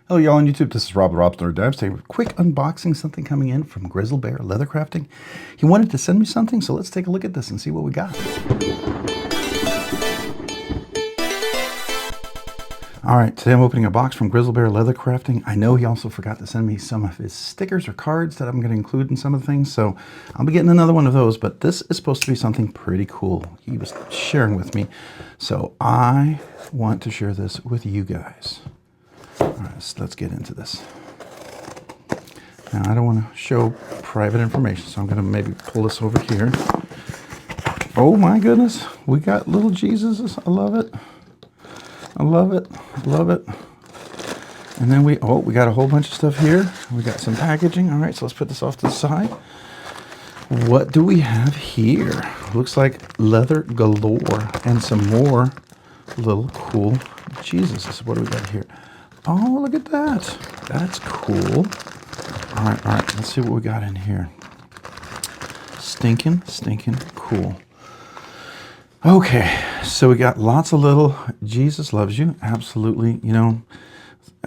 Hello, y'all on YouTube. This is Rob with Rob's Nerd Dives. Today, a quick unboxing, something coming in from Grizzle Bear Leather Crafting. He wanted to send me something, so let's take a look at this and see what we got. All right, today I'm opening a box from Grizzle Bear Leather Crafting. I know he also forgot to send me some of his stickers or cards that I'm going to include in some of the things, so I'll be getting another one of those, but this is supposed to be something pretty cool he was sharing with me, so I want to share this with you guys. All right, so let's get into this. Now, I don't want to show private information, so I'm going to maybe pull this over here. Oh my goodness, we got little Jesuses. I love it. I love it. Love it. And then we got a whole bunch of stuff here. We got some packaging. All right, so let's put this off to the side. What do we have here? Looks like leather galore and some more little cool Jesuses. What do we got here? Oh, look at that. That's cool. All right. Let's see what we got in here. Stinking cool. Okay, so we got lots of little Jesus loves you. Absolutely. You know,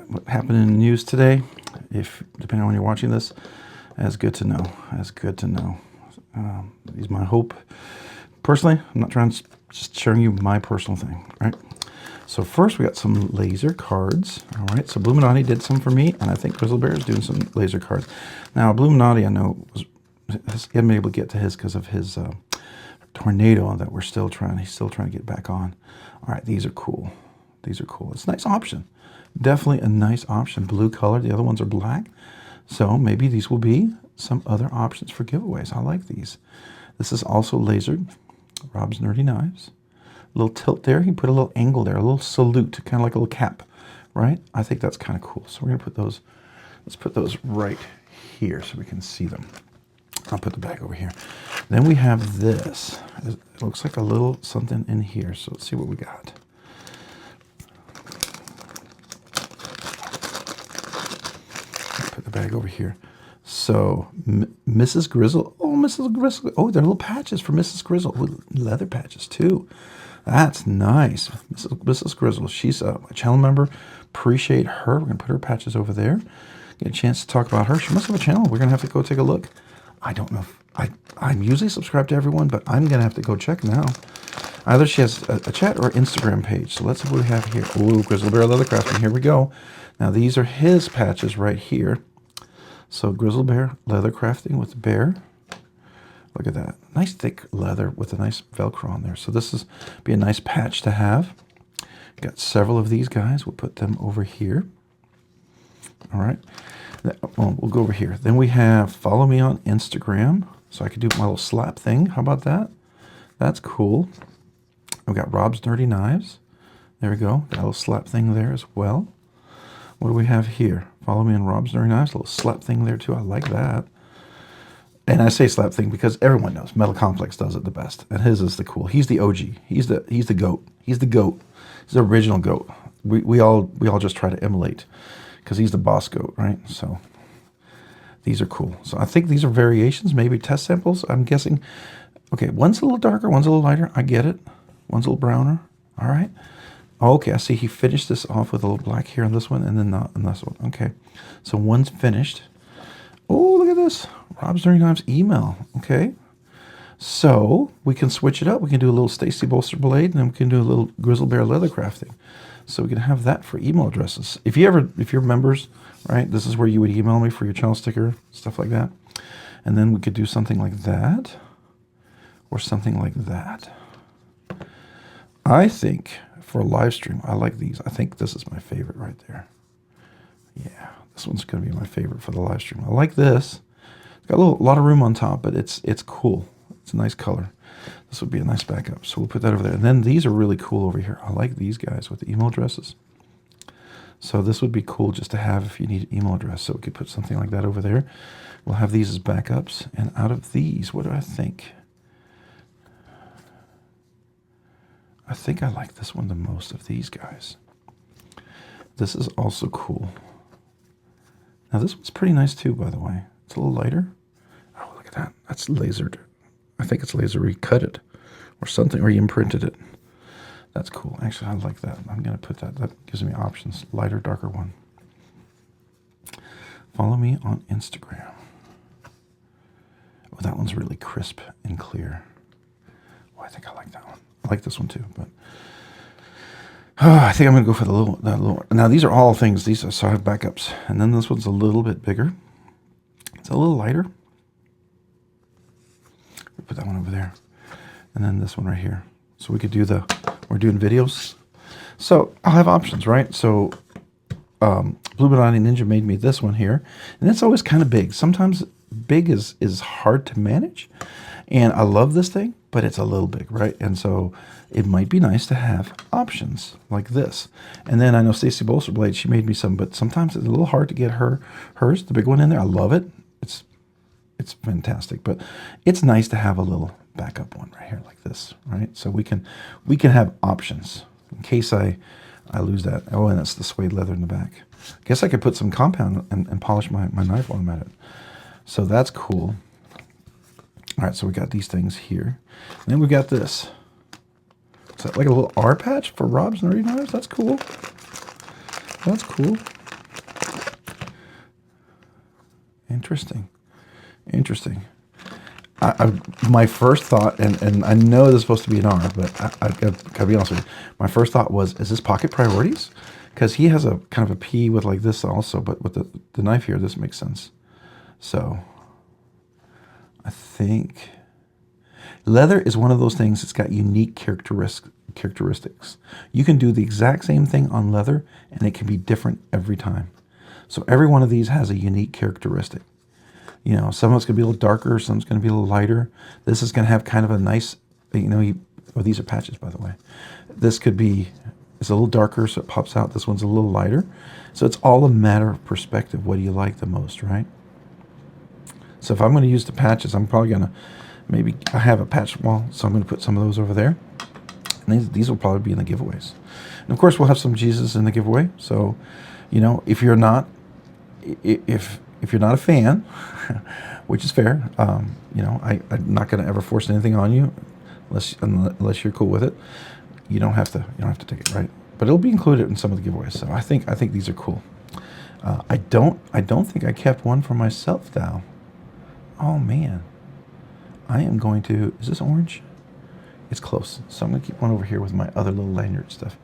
what happened in the news today, if depending on when you're watching this, that's good to know. That's good to know. Is my hope. Personally, I'm not trying to just sharing you my personal thing, right? So first we got some laser cards. All right, so Illuminati did some for me, and I think Grizzle Bear is doing some laser cards. Now, Illuminati, I know, he hasn't been able to get to his because of his tornado that he's still trying to get back on. All right, these are cool. These are cool. It's a nice option. Definitely a nice option. Blue color. The other ones are black. So maybe these will be some other options for giveaways. I like these. This is also lasered. Rob's Nerdy Knives. A little tilt there. He put a little angle there, a little salute, kind of like a little cap, right? I think that's kind of cool. So we're going to put those, let's put those right here so we can see them. I'll put the bag over here. Then we have this. It looks like a little something in here. So let's see what we got. Put the bag over here. So Mrs. Grizzle. Oh, Mrs. Grizzle. Oh, they're little patches for Mrs. Grizzle. Ooh, leather patches too. That's nice. Mrs. Grizzle, she's a channel member. Appreciate her. We're going to put her patches over there. Get a chance to talk about her. She must have a channel. We're going to have to go take a look. I don't know. I'm usually subscribed to everyone, but I'm going to have to go check now. Either she has a chat or Instagram page. So let's see what we have here. Ooh, Grizzle Bear Leather Crafting. Here we go. Now, these are his patches right here. So Grizzle Bear Leather Crafting with the bear. Look at that. Nice thick leather with a nice Velcro on there. So this is be a nice patch to have. Got several of these guys. We'll put them over here. All right. Well, we'll go over here. Then we have follow me on Instagram. So I could do my little slap thing. How about that? That's cool. We've got Rob's Nerdy Knives. There we go. Got a little slap thing there as well. What do we have here? Follow me on Rob's Nerdy Knives. A little slap thing there too. I like that. And I say slap thing because everyone knows Metal Complex does it the best. And his is the cool. He's the OG. He's the goat. He's the goat. He's the original goat. We all just try to emulate because he's the boss goat, right? So these are cool. So I think these are variations, maybe test samples. I'm guessing. Okay, one's a little darker, one's a little lighter. I get it. One's a little browner. All right. Okay, I see he finished this off with a little black here on this one and then not on this one. Okay, so one's finished. Oh, look at this. Rob's Nerdy Knives email. Okay. So we can switch it up. We can do a little Stacy Bolster blade, and then we can do a little Grizzle Bear Leather Crafting. So we can have that for email addresses. If you're members, right, this is where you would email me for your channel sticker, stuff like that. And then we could do something like that or something like that. I think for a live stream, I like these. I think this is my favorite right there. Yeah. This one's going to be my favorite for the live stream. I like this. It's got a lot of room on top, but it's cool. It's a nice color. This would be a nice backup. So we'll put that over there. And then these are really cool over here. I like these guys with the email addresses. So this would be cool just to have if you need an email address. So we could put something like that over there. We'll have these as backups. And out of these, what do I think? I think I like this one the most of these guys. This is also cool. Now this one's pretty nice too, by the way. It's a little lighter. Oh, look at that. That's lasered. I think it's laser recut it or something, or you imprinted it. That's cool. Actually, I like that. I'm going to put that. That gives me options. Lighter, darker one. Follow me on Instagram. Oh, that one's really crisp and clear. Oh, I think I like that one. I like this one too, but I think I'm gonna go for the little. Now these are all things. These are, so I have backups, and then this one's a little bit bigger. It's a little lighter. We'll put that one over there, and then this one right here. So we could do we're doing videos. So I'll have options, right? So Blue Banana Ninja made me this one here, and it's always kind of big. Sometimes big is hard to manage, and I love this thing, but it's a little big, right? And so it might be nice to have options like this. And then I know Stacy Bolster Blade, she made me some, but sometimes it's a little hard to get hers, the big one in there. I love it. It's fantastic, but it's nice to have a little backup one right here like this, right? So we can have options in case I lose that. Oh, and that's the suede leather in the back. I guess I could put some compound and polish my knife while I'm at it. So that's cool. All right, so we got these things here. And then we got this. Is that like a little R patch for Rob's Nerdy Knives? That's cool. That's cool. Interesting. Interesting. My first thought, and I know this is supposed to be an R, but I've got to be honest with you. My first thought was, is this Pocket Priorities? Because he has a kind of a P with like this also, but with the knife here, this makes sense. So I think leather is one of those things that's got unique characteristics. You can do the exact same thing on leather, and it can be different every time. So every one of these has a unique characteristic. You know, some of it's going to be a little darker, some's going to be a little lighter. This is going to have kind of a nice, you know, oh, these are patches, by the way. This could be, it's a little darker, so it pops out. This one's a little lighter. So it's all a matter of perspective. What do you like the most, right? So if I'm going to use the patches, I'm probably going to, maybe I have a patch wall, so I'm going to put some of those over there. And these will probably be in the giveaways. And of course, we'll have some Jesus in the giveaway. So, you know, if you're not, if you're not a fan, which is fair, you know, I'm not going to ever force anything on you, unless you're cool with it. You don't have to take it, right? But it'll be included in some of the giveaways. So I think these are cool. I don't think I kept one for myself though. Oh man, I am going to. Is this orange? It's close, so I'm going to keep one over here with my other little lanyard stuff.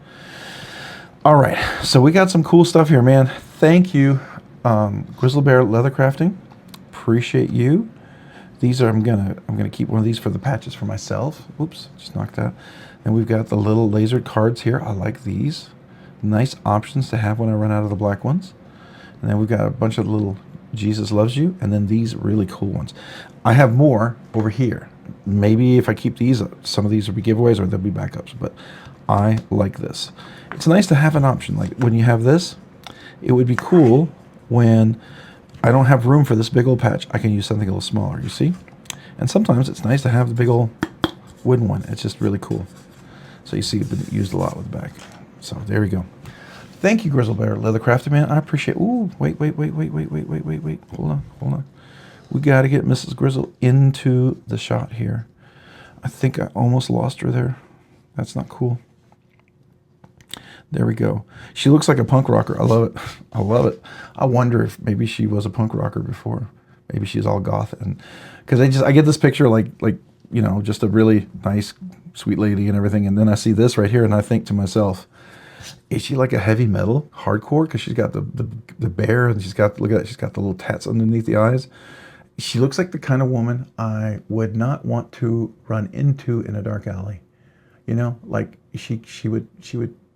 All right, so we got some cool stuff here, man. Thank you. Grizzly Bear Leather Crafting, appreciate you. These are I'm gonna keep one of these for the patches for myself. Oops, just knocked that. And we've got the little lasered cards here. I like these. Nice options to have when I run out of the black ones. And then we've got a bunch of little Jesus Loves You, and then these really cool ones. I have more over here. Maybe if I keep these, some of these will be giveaways or they'll be backups. But I like this. It's nice to have an option. Like when you have this, it would be cool. When I don't have room for this big old patch, I can use something a little smaller, you see? And sometimes it's nice to have the big old wooden one. It's just really cool. So you see it's been used a lot with the back. So there we go. Thank you, Grizzly Bear Leather Crafting, man. I appreciate. Ooh, wait. Hold on. We got to get Mrs. Grizzle into the shot here. I think I almost lost her there. That's not cool. There we go. She looks like a punk rocker. I love it. I love it. I wonder if maybe she was a punk rocker before. Maybe she's all goth, and because I get this picture like you know, just a really nice sweet lady and everything, and then I see this right here, and I think to myself, is she like a heavy metal hardcore? Because she's got the bear, and she's got, look at that, she's got the little tats underneath the eyes. She looks like the kind of woman I would not want to run into in a dark alley. You know, like she would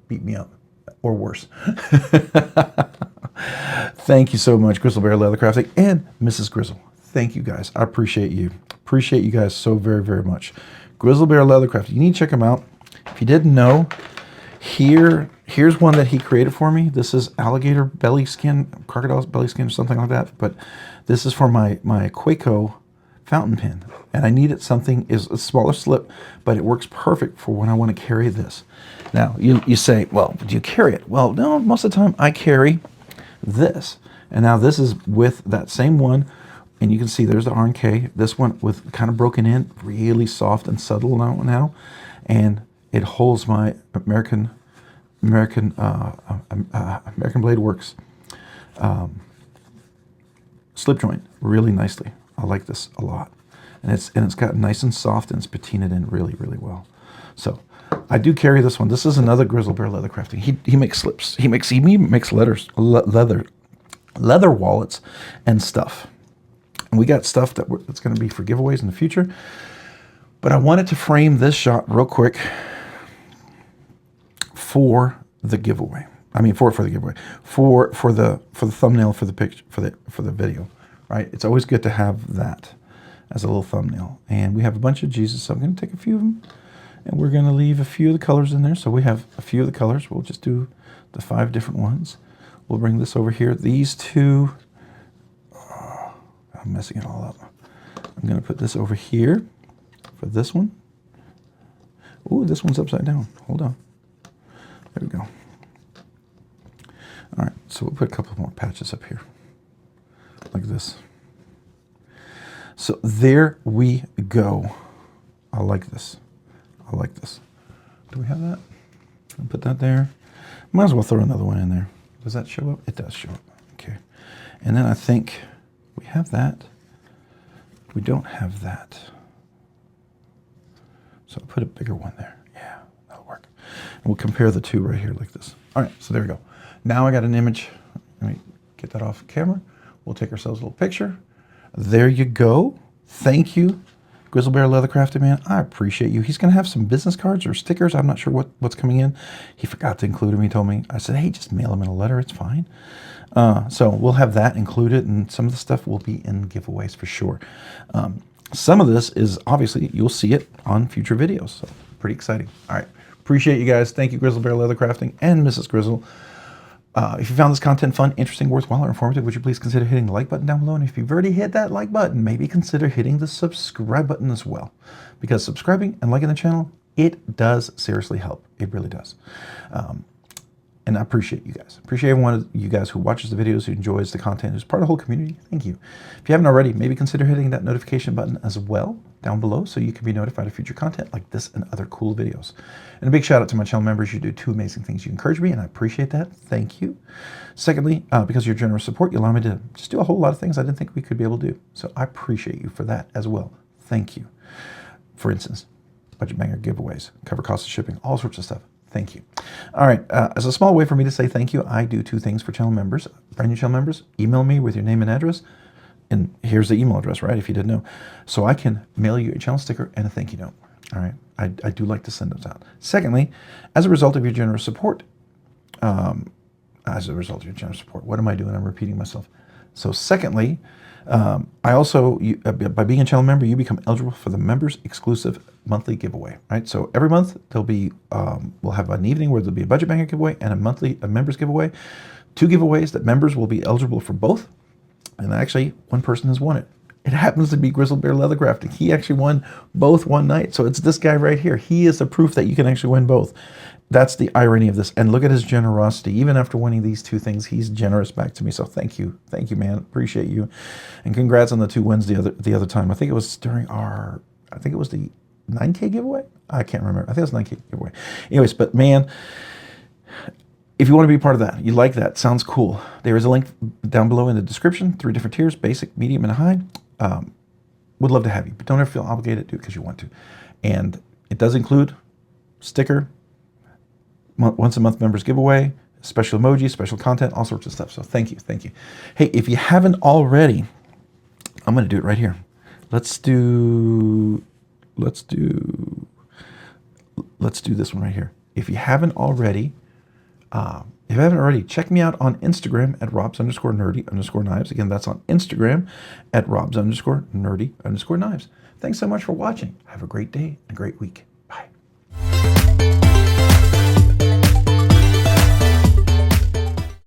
beat me up, or worse. Thank you so much, Grizzle Bear Leather Crafting and Mrs. Grizzle. Thank you guys. I appreciate you. Appreciate you guys so very, very much. Grizzle Bear Leather Crafting. You need to check him out. If you didn't know, here's one that he created for me. This is alligator belly skin, crocodile belly skin, or something like that. But this is for my Quaco fountain pen, and I needed something is a smaller slip, but it works perfect for when I want to carry this. Now you say, well, do you carry it? Well, no, most of the time I carry this, and now this is with that same one, and you can see there's the R&K. This one with kind of broken in, really soft and subtle now, and it holds my American Blade Works slip joint really nicely. I like this a lot. And it's got nice and soft, and it's patinaed in really, really well. So I do carry this one. This is another Grizzle Bear leather crafting. He makes slips. He makes leather wallets and stuff. And we got stuff that's going to be for giveaways in the future. But I wanted to frame this shot real quick for the giveaway. I mean, for the giveaway, for the thumbnail for the picture for the video, right? It's always good to have that as a little thumbnail. And we have a bunch of Jesus, so I'm going to take a few of them, and we're going to leave a few of the colors in there. So we have a few of the colors. We'll just do the 5 different ones. We'll bring this over here. These two, I'm messing it all up. I'm going to put this over here for this one. Ooh, this one's upside down. Hold on. There we go. All right, so we'll put a couple more patches up here, like this. So there we go. I like this. I like this. Do we have that? I'll put that there. Might as well throw another one in there. Does that show up? It does show up. Okay. And then I think we have that. We don't have that. So I'll put a bigger one there. Yeah, that'll work. And we'll compare the two right here like this. All right, so there we go. Now I got an image. Let me get that off camera. We'll take ourselves a little picture. There you go. Thank you, Grizzle Bear Leather Crafting Man. I appreciate you. He's going to have some business cards or stickers. I'm not sure what's coming in. He forgot to include them. He told me. I said, hey, just mail him in a letter. It's fine. So we'll have that included, and some of the stuff will be in giveaways for sure. Some of this is obviously, you'll see it on future videos. So pretty exciting. All right. Appreciate you guys. Thank you, Grizzle Bear Leather Crafting and Mrs. Grizzle. If you found this content fun, interesting, worthwhile, or informative, would you please consider hitting the like button down below? And if you've already hit that like button, maybe consider hitting the subscribe button as well. Because subscribing and liking the channel, it does seriously help. It really does. And I appreciate you guys. Appreciate every one of you guys who watches the videos, who enjoys the content, who's part of the whole community. Thank you. If you haven't already, maybe consider hitting that notification button as well down below so you can be notified of future content like this and other cool videos. And a big shout out to my channel members. You do 2 amazing things. You encourage me, and I appreciate that. Thank you. Secondly, because of your generous support, you allow me to just do a whole lot of things I didn't think we could be able to do. So I appreciate you for that as well. Thank you. For instance, budget banger giveaways, cover costs of shipping, all sorts of stuff. Thank you. All right, as a small way for me to say thank you, I do 2 things for channel members. Brand new channel members, email me with your name and address. And here's the email address, right, if you didn't know. So I can mail you a channel sticker and a thank you note. All right, I do like to send those out. Secondly, as a result of your generous support, what am I doing? I'm repeating myself. So secondly, I also, by being a channel member, you become eligible for the members exclusive monthly giveaway, right? So every month there'll be, we'll have an evening where there'll be a budget banger giveaway and a members giveaway. 2 giveaways that members will be eligible for both. And actually, one person has won it. It happens to be Grizzle Bear Leather Crafting. He actually won both one night. So it's this guy right here. He is the proof that you can actually win both. That's the irony of this. And look at his generosity. Even after winning these 2 things, he's generous back to me. So thank you. Thank you, man. Appreciate you. And congrats on the 2 wins the other time. I think it was during the 9K giveaway? I can't remember. I think it was 9K giveaway. Anyways, but man, if you want to be part of that, you like that, sounds cool, there is a link down below in the description. 3 different tiers, basic, medium, and high. Would love to have you, but don't ever feel obligated. Do it because you want to. And it does include sticker, once a month members giveaway, special emoji, special content, all sorts of stuff. So thank you, thank you. Hey, if you haven't already, I'm going to do it right here. Let's do this one right here. If you haven't already, check me out on Instagram at robs_nerdy_knives. Again, that's on Instagram at robs_nerdy_knives. Thanks so much for watching. Have a great day and a great week.